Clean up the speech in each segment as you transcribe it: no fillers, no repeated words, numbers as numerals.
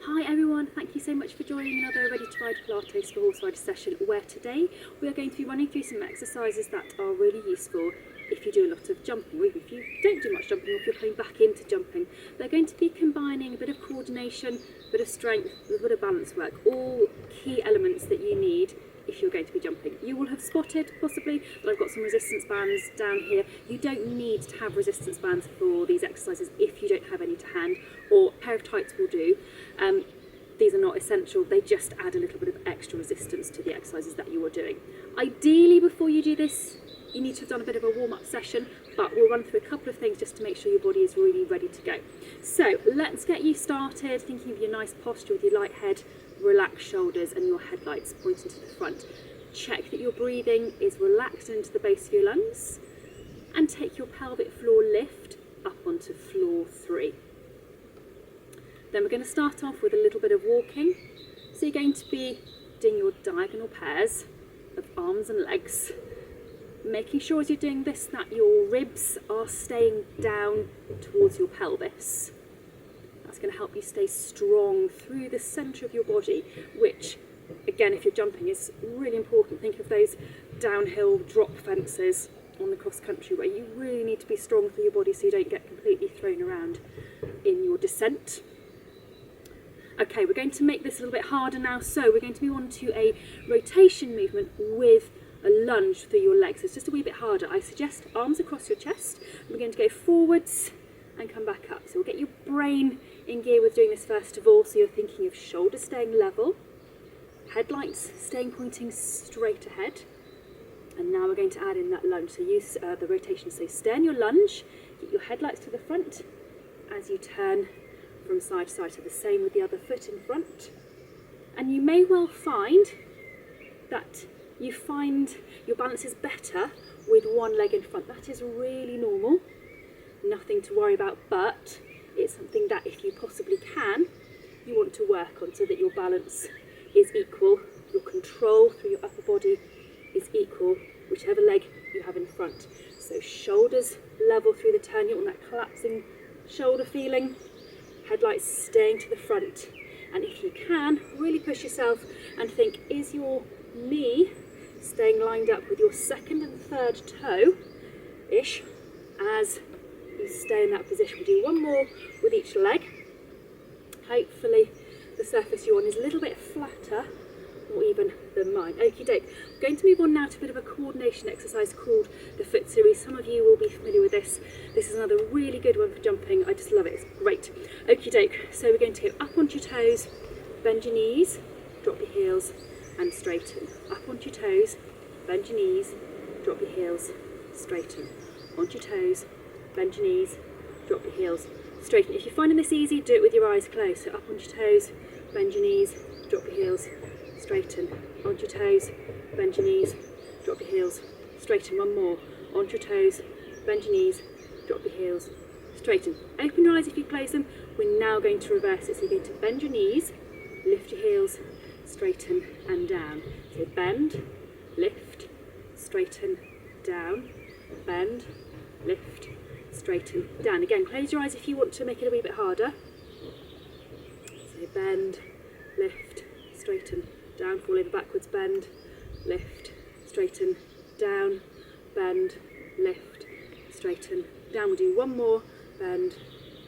Hi everyone, thank you so much for joining another Ready to Ride Pilates for Horse Rider session, where today we are going to be running through some exercises that are really useful if you do a lot of jumping, or even if you don't do much jumping, or if you're coming back into jumping. They're going to be combining a bit of coordination, a bit of strength, a bit of balance work, all key elements that you need if you're going to be jumping. You will have spotted possibly that I've got some resistance bands down here. You don't need to have resistance bands for these exercises if you don't have any to hand, or a pair of tights will do. These are not essential, they just add a little bit of extra resistance to the exercises that you are doing. Ideally, before you do this, you need to have done a bit of a warm-up session, but we'll run through a couple of things just to make sure your body is really ready to go. So let's get you started thinking of your nice posture with your light head, relaxed shoulders and your headlights pointing to the front. Check that your breathing is relaxed into the base of your lungs, and take your pelvic floor lift up onto floor 3. Then we're going to start off with a little bit of walking. So you're going to be doing your diagonal pairs of arms and legs, making sure as you're doing this that your ribs are staying down towards your pelvis. That's going to help you stay strong through the centre of your body, which, again, if you're jumping, is really important. Think of those downhill drop fences on the cross country where you really need to be strong through your body so you don't get completely thrown around in your descent. Okay, we're going to make this a little bit harder now, so we're going to move on to a rotation movement with a lunge through your legs. It's just a wee bit harder. I suggest arms across your chest. We're going to go forwards and come back up. So we'll get your brain in gear with doing this first of all, so you're thinking of shoulders staying level, headlights staying pointing straight ahead, and now we're going to add in that lunge. So use the rotation, so stay in your lunge, get your headlights to the front as you turn from side to side, so the same with the other foot in front. And you may well find that you find your balance is better with one leg in front. That is really normal, nothing to worry about, but it's something that if you possibly can, you want to work on so that your balance is equal, your control through your upper body is equal, whichever leg you have in front. So shoulders level through the turn, you want that collapsing shoulder feeling, headlights staying to the front. And if you can, really push yourself and think, is your knee staying lined up with your second and third toe-ish as you stay in that position. We'll do one more with each leg. Hopefully the surface you're on is a little bit flatter or even than mine. Okie doke. I'm going to move on now to a bit of a coordination exercise called the foot series. Some of you will be familiar with this. This is another really good one for jumping. I just love it, it's great. Okie doke. So we're going to go up onto your toes, bend your knees, drop your heels and straighten. Up onto your toes, bend your knees, drop your heels, straighten. Onto your toes, bend your knees, drop your heels, straighten. If you're finding this easy, do it with your eyes closed. So up onto your toes, bend your knees, drop your heels, straighten. Onto your toes, bend your knees, drop your heels, straighten. One more. Onto your toes, bend your knees, drop your heels, straighten. Open your eyes if you close them. We're now going to reverse it. So you're going to bend your knees, lift your heels, straighten and down. So bend, lift, straighten, down, bend, lift, straighten, down. Again, close your eyes if you want to make it a wee bit harder. So bend, lift, straighten, down, fall over backwards, bend, lift, straighten, down, bend, lift, straighten, down. We'll do one more, bend,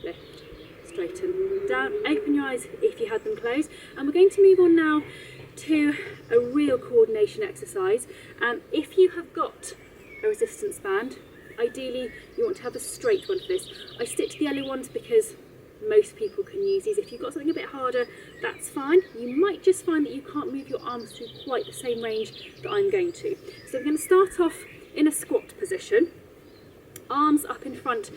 lift, straighten, down. Open your eyes if you had them closed. And we're going to move on now to a real coordination exercise. If you have got a resistance band, ideally you want to have a straight one for this. I stick to the yellow ones because most people can use these. If you've got something a bit harder, that's fine. You might just find that you can't move your arms through quite the same range that I'm going to. So we're going to start off in a squat position, arms up in front,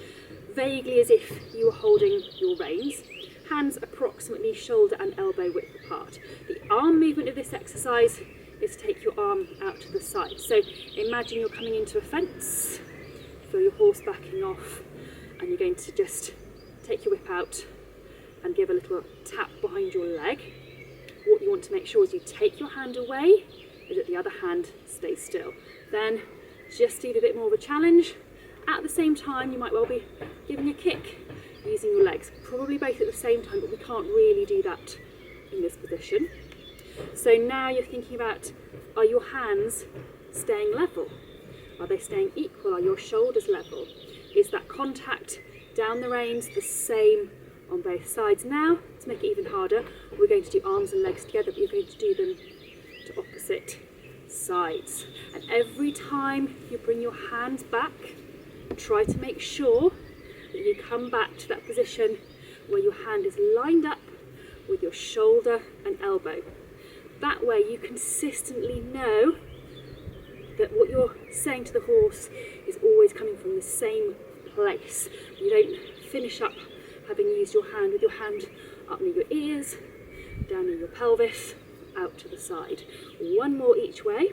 vaguely as if you were holding your reins, hands approximately shoulder and elbow width apart. The arm movement of this exercise is to take your arm out to the side. So imagine you're coming into a fence, feel your horse backing off, and you're going to just take your whip out and give a little tap behind your leg. What you want to make sure is you take your hand away, is that the other hand stays still. Then just do a bit more of a challenge. At the same time, you might well be giving a kick using your legs, probably both at the same time, but we can't really do that in this position. So now you're thinking about, are your hands staying level? Are they staying equal? Are your shoulders level? Is that contact down the reins the same on both sides? Now, to make it even harder, we're going to do arms and legs together, but you're going to do them to opposite sides. And every time you bring your hands back, try to make sure that you come back to that position where your hand is lined up with your shoulder and elbow. That way you consistently know that what you're saying to the horse is always coming from the same place. You don't finish up having used your hand with your hand up near your ears, down near your pelvis, out to the side. One more each way.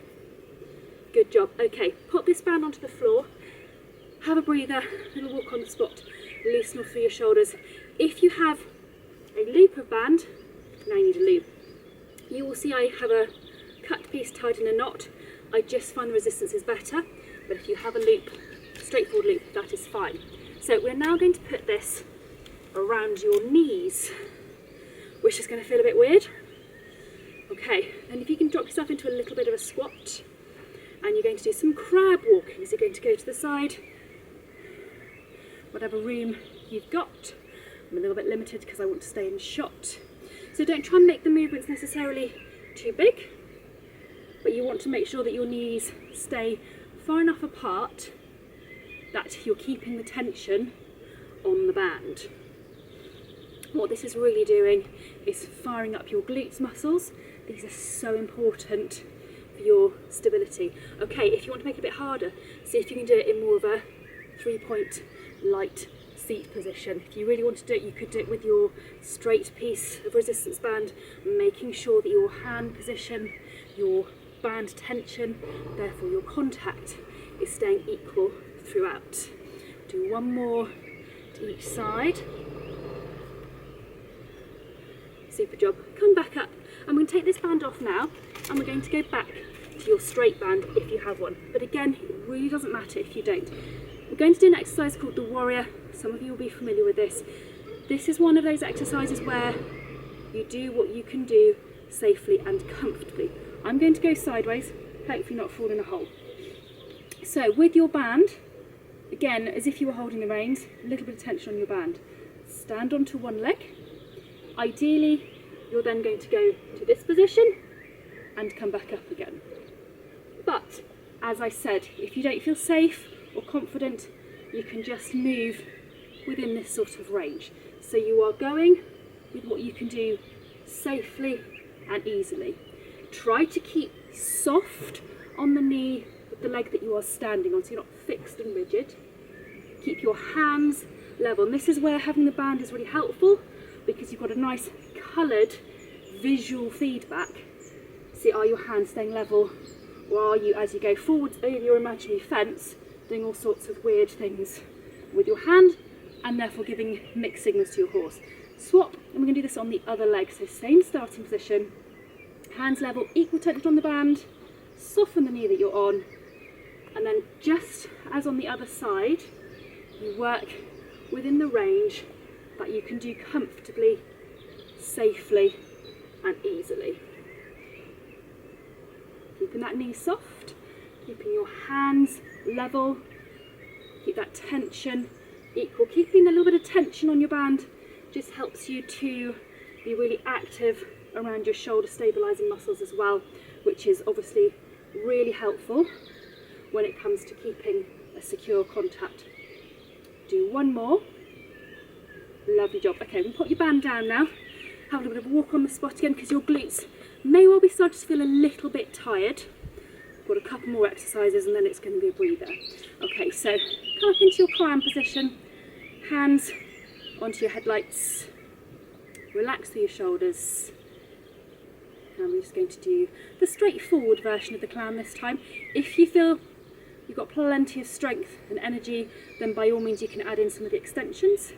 Good job. Okay, put this band onto the floor, have a breather, little walk on the spot, loosen off through your shoulders. If you have a loop of band, now you need a loop. You will see I have a cut piece tied in a knot. I just find the resistance is better, but if you have a loop, straightforward loop, that is fine. So we're now going to put this around your knees, which is going to feel a bit weird. Okay, and if you can drop yourself into a little bit of a squat, and you're going to do some crab walking, so you're going to go to the side, whatever room you've got. I'm a little bit limited because I want to stay in shot. So don't try and make the movements necessarily too big, but you want to make sure that your knees stay far enough apart that you're keeping the tension on the band. What this is really doing is firing up your glutes muscles. These are so important for your stability. Okay, if you want to make it a bit harder, see if you can do it in more of a 3-point light seat position. If you really want to do it, you could do it with your straight piece of resistance band, making sure that your hand position, your band tension, therefore your contact, is staying equal throughout. Do one more to each side. Super job. Come back up. I'm going to take this band off now, and we're going to go back to your straight band if you have one. But again, it really doesn't matter if you don't. We're going to do an exercise called the warrior. Some of you will be familiar with this. This is one of those exercises where you do what you can do safely and comfortably. I'm going to go sideways, hopefully not fall in a hole. So with your band, again, as if you were holding the reins, a little bit of tension on your band. Stand onto one leg. Ideally, you're then going to go to this position and come back up again. But, as I said, if you don't feel safe or confident, you can just move within this sort of range. So you are going with what you can do safely and easily. Try to keep soft on the knee with the leg that you are standing on, so you're not fixed and rigid. Keep your hands level, and this is where having the band is really helpful, because you've got a nice coloured visual feedback. See, are your hands staying level, or are you, as you go forwards over your imaginary fence, doing all sorts of weird things with your hand, and therefore giving mixed signals to your horse. Swap, and we're going to do this on the other leg. So same starting position, hands level, equal tension on the band, soften the knee that you're on, and then just as on the other side, you work within the range that you can do comfortably, safely and easily. Keeping that knee soft, keeping your hands level, keep that tension equal. Keeping a little bit of tension on your band just helps you to be really active around your shoulder stabilising muscles as well, which is obviously really helpful when it comes to keeping a secure contact. Do one more. Lovely job. Okay, we can put your band down now. Have a little bit of a walk on the spot again, because your glutes may well be starting to feel a little bit tired. Got a couple more exercises and then it's going to be a breather. Okay, so come up into your climb position, hands onto your headlights, relax through your shoulders, and we're just going to do the straightforward version of the clown this time. If you feel you've got plenty of strength and energy, then by all means you can add in some of the extensions,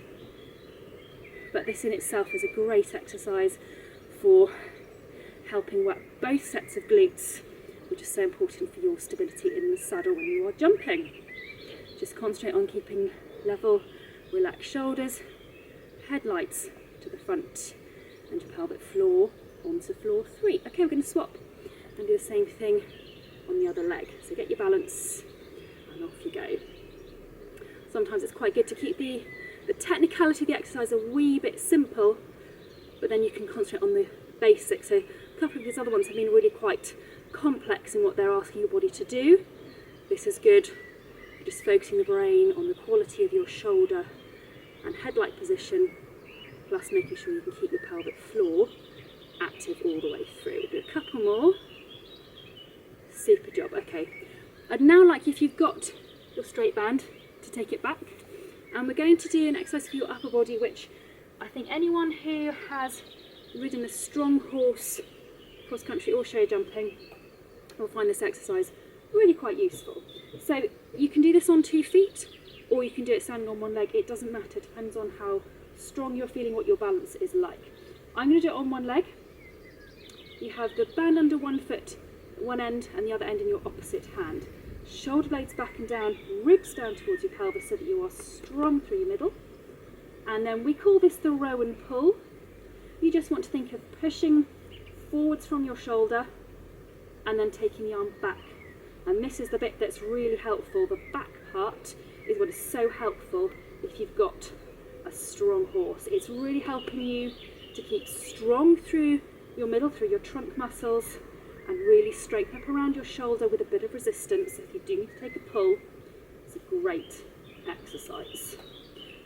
but this in itself is a great exercise for helping work both sets of glutes, which is so important for your stability in the saddle when you are jumping. Just concentrate on keeping level, relax shoulders, headlights to the front and your pelvic floor onto floor 3. Okay, we're going to swap and do the same thing on the other leg. So get your balance and off you go. Sometimes it's quite good to keep the technicality of the exercise a wee bit simple, but then you can concentrate on the basics. So a couple of these other ones have been really quite complex in what they're asking your body to do. This is good, just focusing the brain on the quality of your shoulder and head-like position, plus making sure you can keep your pelvic floor active all the way through. We'll do a couple more. Super job. Okay, I'd now like, if you've got your straight band, to take it back, and we're going to do an exercise for your upper body, which I think anyone who has ridden a strong horse, cross country or show jumping, will find this exercise really quite useful. So you can do this on 2 feet, or you can do it standing on one leg. It doesn't matter, it depends on how strong you're feeling, what your balance is like. I'm going to do it on one leg. You have the band under one foot, one end, and the other end in your opposite hand. Shoulder blades back and down, ribs down towards your pelvis so that you are strong through your middle. And then we call this the row and pull. You just want to think of pushing forwards from your shoulder and then taking the arm back. And this is the bit that's really helpful. The back part is what is so helpful if you've got a strong horse. It's really helping you to keep strong through your middle, through your trunk muscles, and really straighten up around your shoulder with a bit of resistance. If you do need to take a pull, it's a great exercise.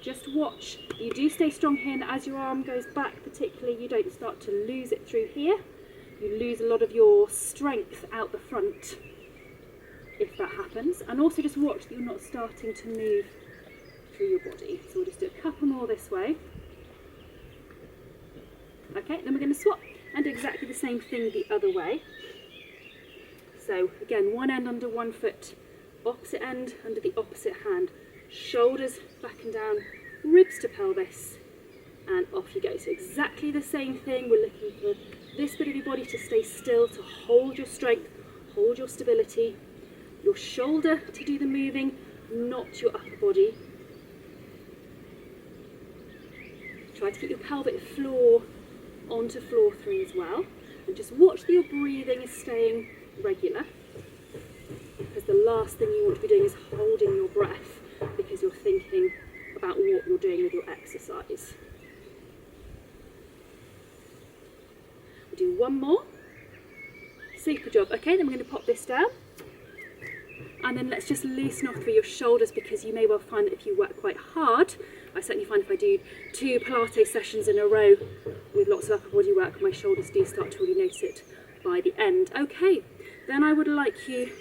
Just watch, you do stay strong here, and as your arm goes back particularly, you don't start to lose it through here. You lose a lot of your strength out the front if that happens. And also just watch that you're not starting to move through your body. So we'll just do a couple more this way. Okay, then we're going to swap and do exactly the same thing the other way. So again, one end under one foot, opposite end under the opposite hand, shoulders back and down, ribs to pelvis, and off you go. So exactly the same thing. We're looking for this bit of your body to stay still, to hold your strength, hold your stability, your shoulder to do the moving, not your upper body. Try to keep your pelvic floor onto floor 3 as well, and just watch that your breathing is staying regular, because the last thing you want to be doing is holding your breath because you're thinking about what you're doing with your exercise. We'll do one more. Super job. Okay, then we're going to pop this down, and then let's just loosen off through your shoulders, because you may well find that if you work quite hard, I certainly find if I do 2 Pilates sessions in a row with lots of upper body work, my shoulders do start to really notice it by the end. Okay, then I would like you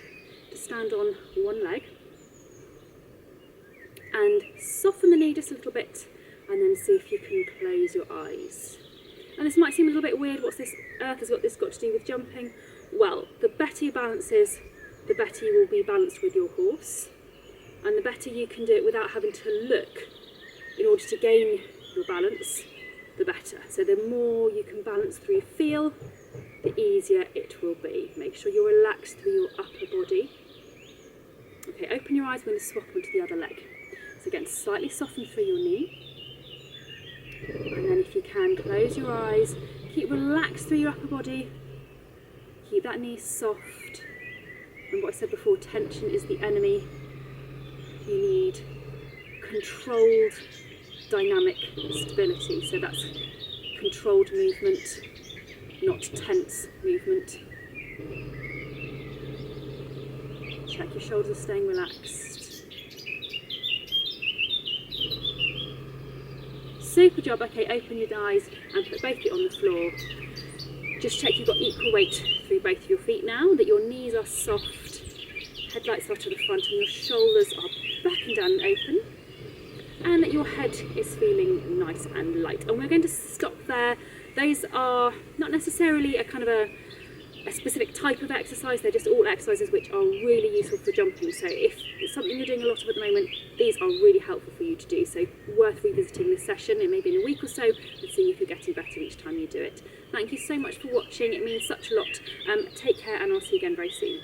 to stand on one leg and soften the knee just a little bit, and then see if you can close your eyes. And this might seem a little bit weird. What's this earth has got this got to do with jumping? Well, the better your balance is, the better you will be balanced with your horse, and the better you can do it without having to look in order to gain your balance, the better. So the more you can balance through feel, the easier it will be. Make sure you're relaxed through your upper body. Okay, open your eyes. We're going to swap onto the other leg. So again, slightly soften through your knee. And then if you can, close your eyes. Keep relaxed through your upper body. Keep that knee soft. And what I said before, tension is the enemy. You need controlled, dynamic stability. So that's controlled movement, not tense movement. Check your shoulders are staying relaxed. Super job. Okay, open your eyes and put both feet on the floor. Just check you've got equal weight through both of your feet now, that your knees are soft, headlights are to the front, and your shoulders are back and down and open, and that your head is feeling nice and light. And we're going to stop there. Those are not necessarily a kind of a specific type of exercise, they're just all exercises which are really useful for jumping. So if it's something you're doing a lot of at the moment, these are really helpful for you to do. So worth revisiting this session, it may be in a week or so, and seeing if you're getting better each time you do it. Thank you so much for watching, it means such a lot. Take care, and I'll see you again very soon.